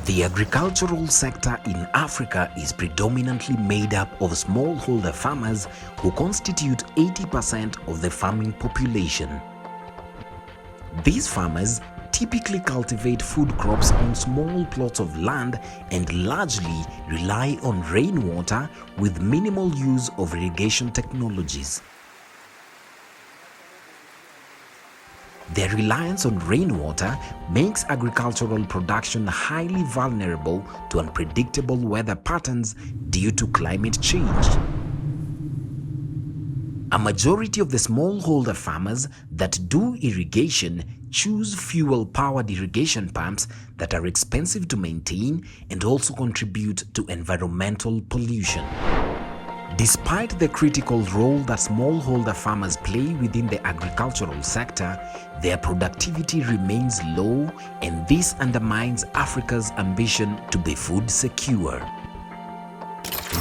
The agricultural sector in Africa is predominantly made up of smallholder farmers who constitute 80% of the farming population. These farmers typically cultivate food crops on small plots of land and largely rely on rainwater with minimal use of irrigation technologies. Their reliance on rainwater makes agricultural production highly vulnerable to unpredictable weather patterns due to climate change. A majority of the smallholder farmers that do irrigation choose fuel-powered irrigation pumps that are expensive to maintain and also contribute to environmental pollution. Despite the critical role that smallholder farmers play within the agricultural sector, their productivity remains low, and this undermines Africa's ambition to be food secure.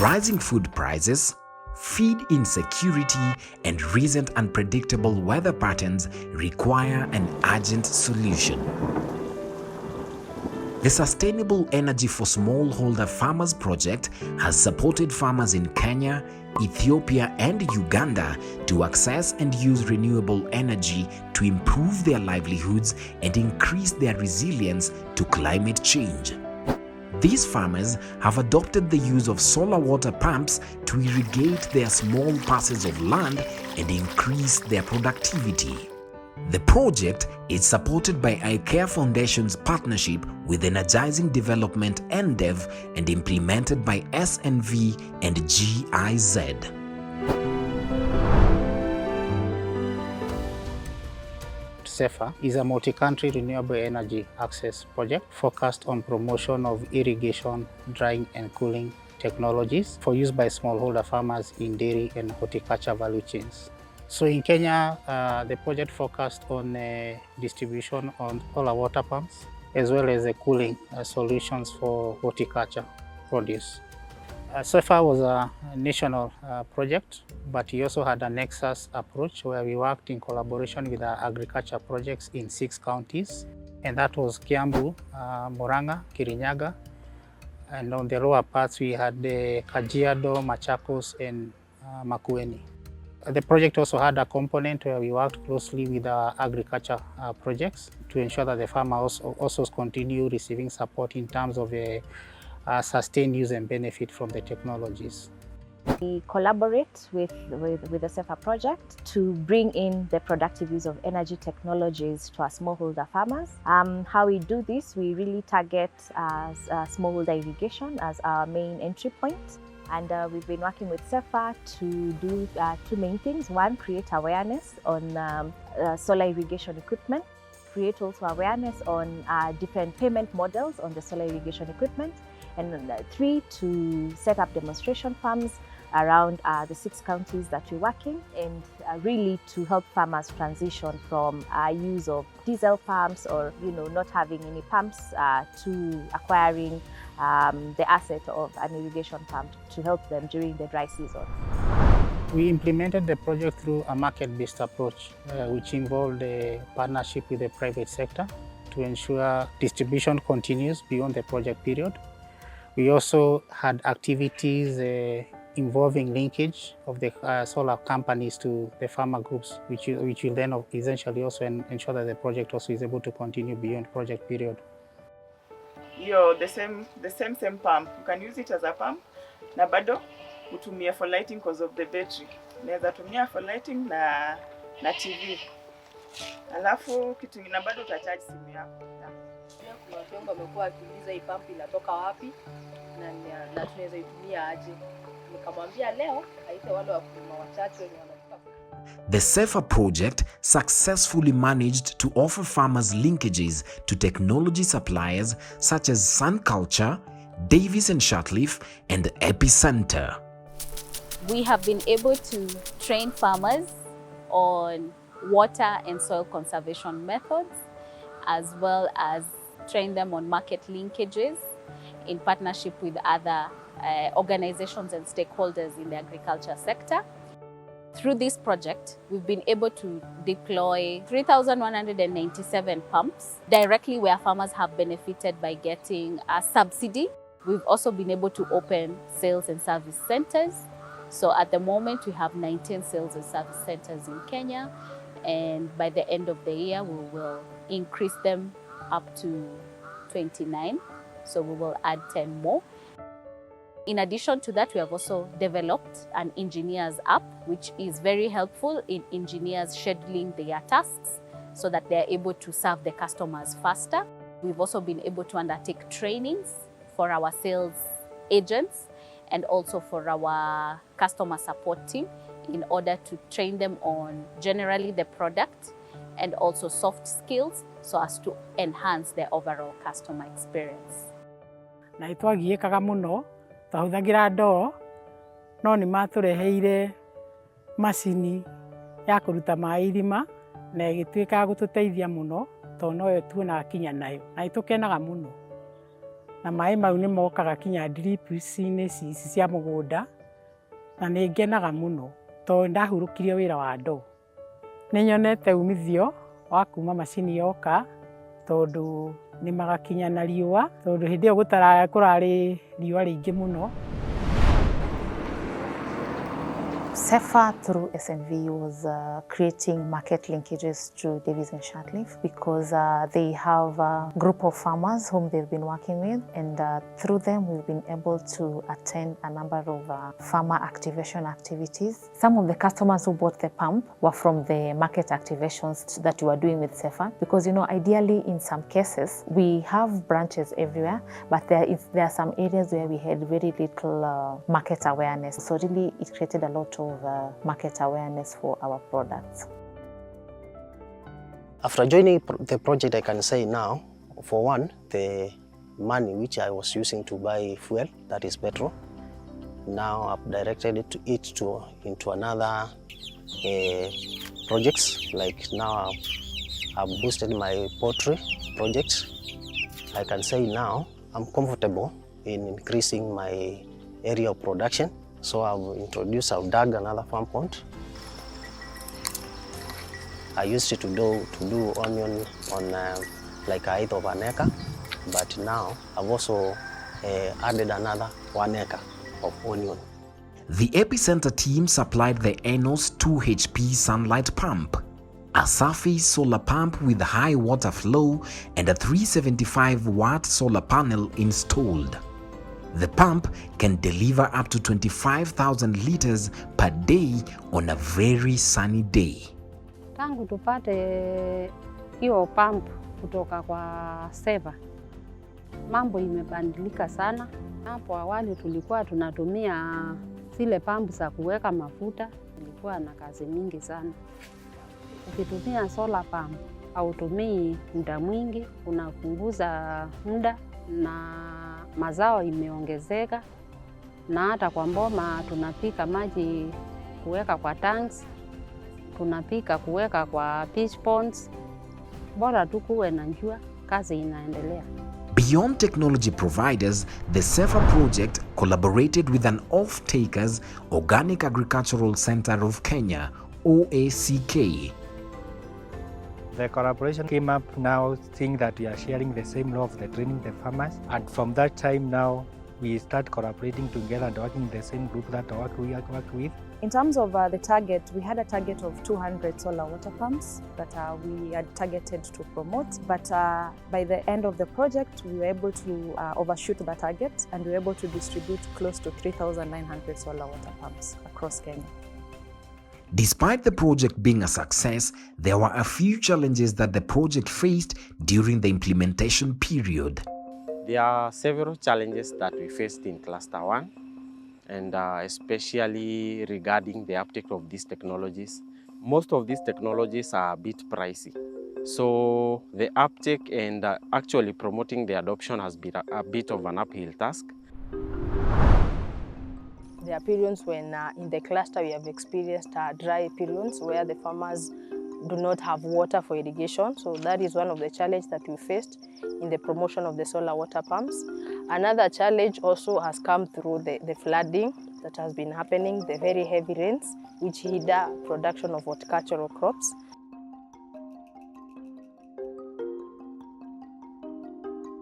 Rising food prices, feed insecurity, and recent unpredictable weather patterns require an urgent solution. The Sustainable Energy for Smallholder Farmers project has supported farmers in Kenya, Ethiopia, and Uganda to access and use renewable energy to improve their livelihoods and increase their resilience to climate change. These farmers have adopted the use of solar water pumps to irrigate their small parcels of land and increase their productivity. The project is supported by IKEA Foundation's partnership with Energizing Development EnDev and implemented by SNV and GIZ. SEFFA is a multi-country renewable energy access project focused on promotion of irrigation, drying and cooling technologies for use by smallholder farmers in dairy and horticulture value chains. So in Kenya, the project focused on distribution on solar water pumps, as well as cooling solutions for horticulture produce. SEFFA was a national project, but we also had a nexus approach where we worked in collaboration with our agriculture projects in 6 counties, and that was Kiambu, Murang'a, Kirinyaga, and on the lower parts we had the Kajiado, Machakos, and Makueni. The project also had a component where we worked closely with our agriculture projects to ensure that the farmers also continue receiving support in terms of sustained use and benefit from the technologies. We collaborate with the SEFFA project to bring in the productive use of energy technologies to our smallholder farmers. How we do this, we really target smallholder irrigation as our main entry point. And we've been working with SEFFA to do 2 main things. One, create awareness on solar irrigation equipment. Create also awareness on different payment models on the solar irrigation equipment. And 3, to set up demonstration farms around the 6 counties that we're working, and really to help farmers transition from use of diesel pumps or not having any pumps to acquiring the asset of an irrigation pump to help them during the dry season. We implemented the project through a market-based approach, which involved a partnership with the private sector to ensure distribution continues beyond the project period. We also had activities involving linkage of the solar companies to the farmer groups, which will then essentially also ensure that the project also is able to continue beyond project period. The same pump, you can use it as a pump na bado utumia for lighting because of the battery. Unaweza tumia for lighting na TV. Alafu kitu kingine bado utacharge simu yako. Kuna watu wengi wamekuwa wakiuliza hii pump inatoka wapi na tunaweza itumia aje. Nikamwambia leo haite wale wakulima wachache wenye wanataka. The SEFFA project successfully managed to offer farmers linkages to technology suppliers such as Sun Culture, Davis and Shutleaf, and Epicenter. We have been able to train farmers on water and soil conservation methods, as well as train them on market linkages in partnership with other organizations and stakeholders in the agriculture sector. Through this project, we've been able to deploy 3,197 pumps directly where farmers have benefited by getting a subsidy. We've also been able to open sales and service centers. So at the moment, we have 19 sales and service centers in Kenya. And by the end of the year, we will increase them up to 29. So we will add 10 more. In addition to that, we have also developed an engineer's app, which is very helpful in engineers scheduling their tasks so that they're able to serve the customers faster. We've also been able to undertake trainings for our sales agents and also for our customer support team in order to train them on generally the product and also soft skills so as to enhance their overall customer experience. Na itwagiĩkaga mũno twahũthagĩra ndoo no nĩ matũreheire macini ya kũruta maĩ irima na ĩgĩtuĩka ya gũtũteithia mũno tondũ noyo tuonaga kinya nayo na nĩtũkenaga mũno na maĩ mau nĩ mokaga kinya drip-inĩ ici cia mũgũnda na nĩ ngenaga mũno tondũ ndahurũkirio wĩra wa ndoo. Nĩ nyonete umithio wa kuma macini yoka tondũ nĩ magakinya na riũa tondũ hĩndĩ ĩyo kũrarĩ riũa rĩingĩ mũno. SEFFA through SNV was creating market linkages to Davies and Shatleaf because they have a group of farmers whom they've been working with, and through them we've been able to attend a number of farmer activation activities. Some of the customers who bought the pump were from the market activations that we were doing with SEFFA because, you know, ideally in some cases we have branches everywhere, but there are some areas where we had very little market awareness. So really it created a lot of market awareness for our products. After joining the project, I can say now, for one, the money which I was using to buy fuel, that is petrol, now I've directed it into another projects. Like now I've boosted my poultry projects. I can say now I'm comfortable in increasing my area of production. So I've dug another farm pond. I used it to do onion on like a height of an acre, but now I've also added another 1 acre of onion. The epicenter team supplied the Enos 2 HP sunlight pump, a surface solar pump with high water flow and a 375-watt solar panel installed. The pump can deliver up to 25,000 liters per day on a very sunny day. Tangu tupate hiyo pump kutoka kwa SEFFA, mambo imebadilika sana. Hapo awali tulikuwa tunatumia zile pump za kuweka mafuta, ilikuwa na kazi mingi sana. Ukitumia solar pump hautumii muda mwingi, unapunguza muda na mazao imeongezeka, na hata kwa mboma tunapika maji kuweka kwa tanks, tunapika kuweka kwa fish ponds. Bora tu kuwe na jua, kazi inaendelea. Beyond technology providers, the SEFFA project collaborated with an off-takers Organic Agricultural Center of Kenya, OACK. The collaboration came up now, seeing that we are sharing the same love of the training the farmers, and from that time now we start collaborating together and working in the same group that we work with. In terms of the target, we had a target of 200 solar water pumps that we had targeted to promote, but by the end of the project we were able to overshoot the target, and we were able to distribute close to 3,900 solar water pumps across Kenya. Despite the project being a success, there were a few challenges that the project faced during the implementation period. There are several challenges that we faced in Cluster 1, and especially regarding the uptake of these technologies. Most of these technologies are a bit pricey. So the uptake and actually promoting the adoption has been a bit of an uphill task. There are periods when in the cluster we have experienced dry periods where the farmers do not have water for irrigation. So that is one of the challenges that we faced in the promotion of the solar water pumps. Another challenge also has come through the flooding. that has been happening, the very heavy rains, which hinder production of horticultural crops.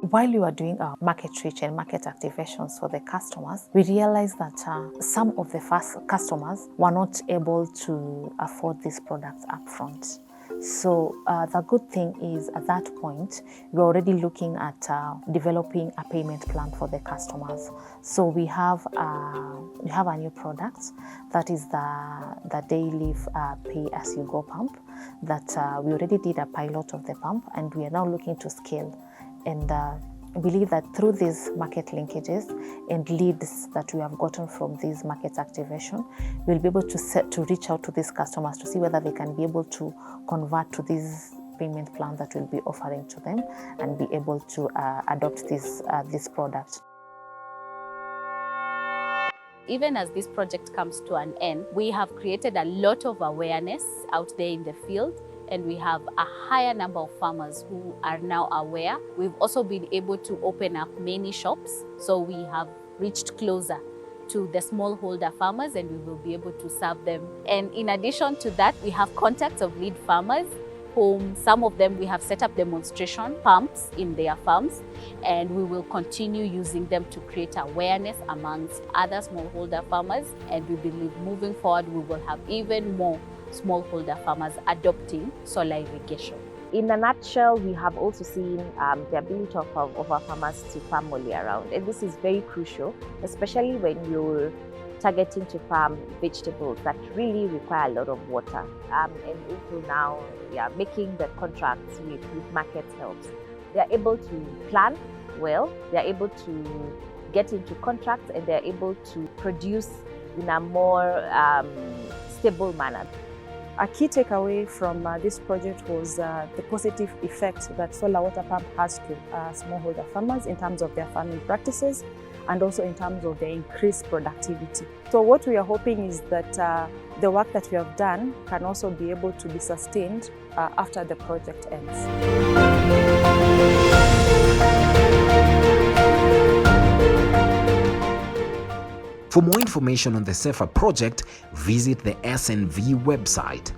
While we were doing our market reach and market activations for the customers, we realized that some of the first customers were not able to afford these products upfront. So the good thing is at that point, we're already looking at developing a payment plan for the customers. So we have a new product that is the daily pay-as-you-go pump that we already did a pilot of the pump, and we are now looking to scale. And believe that through these market linkages and leads that we have gotten from these market activation, we'll be able to reach out to these customers to see whether they can be able to convert to this payment plan that we'll be offering to them and be able to adopt this product. Even as this project comes to an end, we have created a lot of awareness out there in the field, and we have a higher number of farmers who are now aware. We've also been able to open up many shops, so we have reached closer to the smallholder farmers, and we will be able to serve them. And in addition to that, we have contacts of lead farmers, whom some of them we have set up demonstration pumps in their farms, and we will continue using them to create awareness amongst other smallholder farmers. And we believe moving forward, we will have even more smallholder farmers adopting solar irrigation. In a nutshell, we have also seen the ability of our farmers to farm all year round. And this is very crucial, especially when you're targeting to farm vegetables that really require a lot of water. And also now, making the contracts with markets helps. They are able to plan well, they are able to get into contracts, and they are able to produce in a more stable manner. A key takeaway from this project was the positive effect that solar water pump has to smallholder farmers in terms of their farming practices and also in terms of their increased productivity. So what we are hoping is that the work that we have done can also be able to be sustained after the project ends. For more information on the SEFFA project, visit the SNV website.